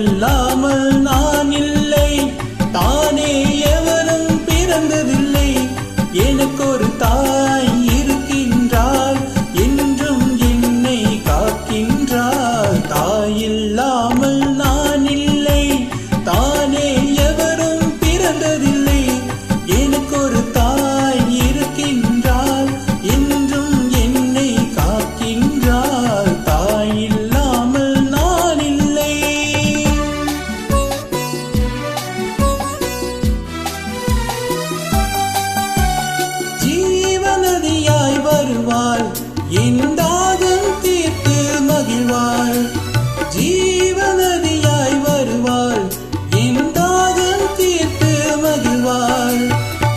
இல்லாமல் நான் இல்லை, தானே எவரும் பிறந்ததில்லை. எனக்கு ஒரு தாய் இருக்கின்றாள், என்றும் என்னை காக்கின்றாள். தாய் இல்லாமல் நான் இல்லை, தானே எவரும் பிறந்ததில்லை. எனக்கு ஒரு தாய் இருக்கின்றாள், என்றும் என்னை காக்கின்றாள். தாய் இல்லாமல் நான் இல்லை. ஜீவநதியாய் வருவாள், என் தாகம் தீர்த்து மகிழ்வாள். ஜீவநதியாய் வருவாள், என் தாகம் தீர்த்து மகிழ்வாள்.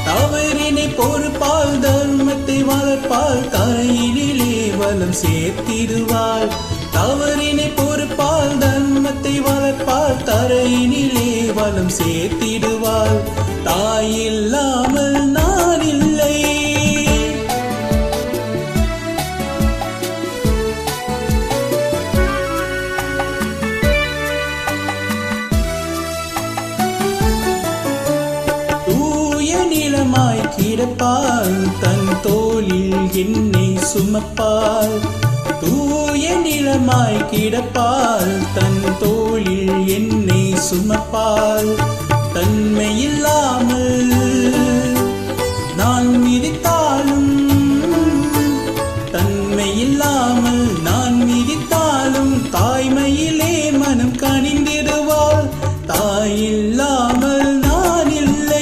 தவறினை பொறுப்பால், தர்மத்தை வளர்ப்பால், தரையினிலே வலம் சேர்த்திடுவாள். தவறினை பொறுப்பால், தர்மத்தை வளர்ப்பால், தரையினிலே வலம் சேர்த்திடுவாள். தாய் இல்லாமல் நான் இல்லை. நிலமாய் கிடப்பாள், தன் தோளில் என்னை சுமப்பாள். தூய நிலமாய் கிடப்பாள், தன் தோளில் என்னை சுமப்பாள். தன்மையில்லாமல் நான் மிதித்தாலும், தன்மையில்லாமல் நான் மிதித்தாலும், தாய்மையிலே மனம் கனிந்திடுவாள். தாயில்லாமல் நான் இல்லை.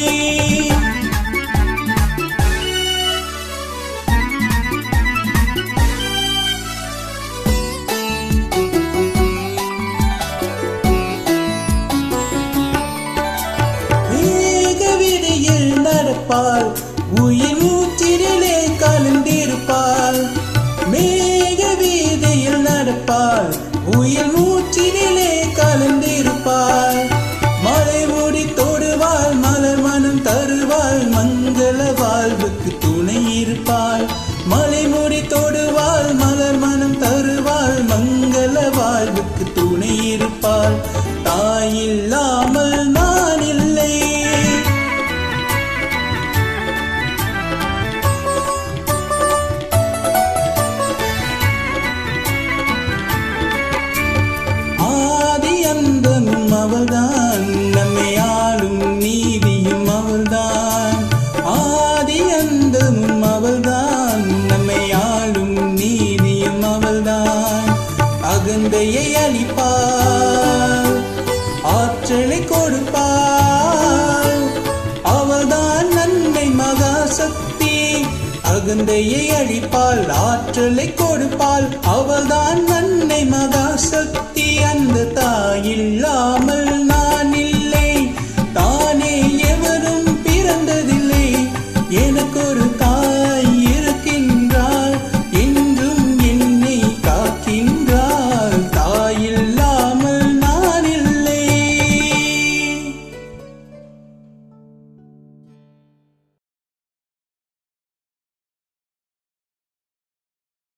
நடப்பாள், உயிர் மூச்சிலே கலந்திருப்பாள். மேக வீதியில் நடப்பாள், உயிர் மூச்சிலே கலந்திருப்பாள். மலைமுடி தொடுவாள், மலர் மனம் தருவாள், மங்கள வாழ்வுக்கு துணை இருப்பாள். மலைமுடி தொடுவாள், மலர் மனம் தருவாள், மங்கள வாழ்வுக்கு துணை இருப்பாள். தாயில்லாமல் நான் இல்லை. அந்தமும் அவள்தான், நம்மை ஆளும் நீதியும் அவள்தான். ஆதி அந்தமும் அவள்தான், நம்மை ஆளும் நீதியும் அவள்தான். அகந்தையை அளிப்பாள், ஆற்றலை கொடுப்பாள். அவள்தான் நன்மை மகாசக்தி. அகந்தையை அளிப்பாள், ஆற்றலை கொடுப்பாள். அவள்தான் நன்மை